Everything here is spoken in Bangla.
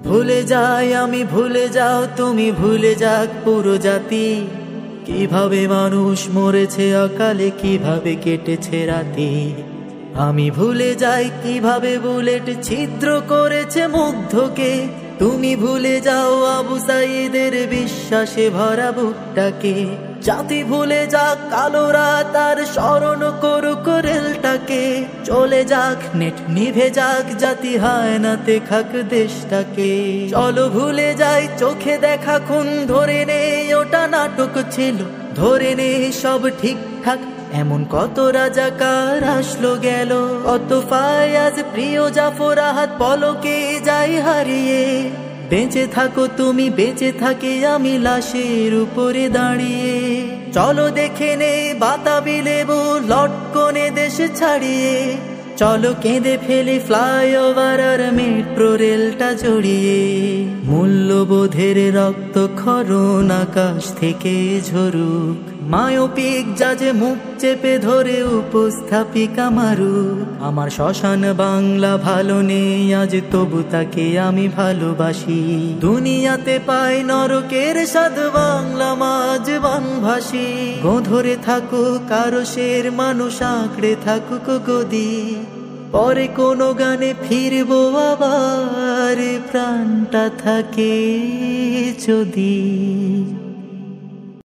ভুলে যাই আমি, ভুলে যাও তুমি, ভুলে যাক পুরো জাতি। কিভাবে মানুষ মরেছে অকালে, কিভাবে কেটেছে রাতে। আমি ভুলে যাই কিভাবে বুলেট ছিদ্র করেছে মুগ্ধকে। তুমি ভুলে যাও আবু সাইদের বিশ্বাসে ভরা বুকটাকে। জাতি ভুলে যাক কালো রাত আর স্মরণ করুক রেলটাকে। চলে যাক নেট নিভে যাক, জাতি হায়নাতে খাক দেশটাকে। চলো ভুলে যাই চোখে দেখা খুন, ধরে নেই ওটা নাটক ছিল। ধরে নেই সব ঠিকঠাক, এমন কত রাজাকার আসলো গেল। কত ফায়াজ প্রিয় জাফর আহাদ পলকে যাই হারিয়ে। বেঁচে থাকো তুমি, বেঁচে থাকি আমি লাশের উপরে দাঁড়িয়ে। চলো দেখে নে বাতাবি লেবু লটকনে দেশ ছাড়িয়ে। চলো কেঁদে ফেলি ফ্লাইওভার আর মেট্রো রেলটা জড়িয়ে। মূল্যবোধের রক্ত ক্ষরণ আকাশ থেকে ঝরুক। মায়োপিক জাজে মুখ চেপে ধরে উপস্থাপিকা মারুক। আমার শ্মশান বাংলা ভালো নেই আজ, তবু তাকে আমি ভালোবাসি। দুনিয়াতে পাই নরকের স্বাদ, বাংলা মাঝ বানভাসী। গোধরে থাকুক আরশের মানুষ, আঁকড়ে থাকুক গদি। পরে কোনো গানে ফিরবো আবার, প্রাণটা থাকে যদি।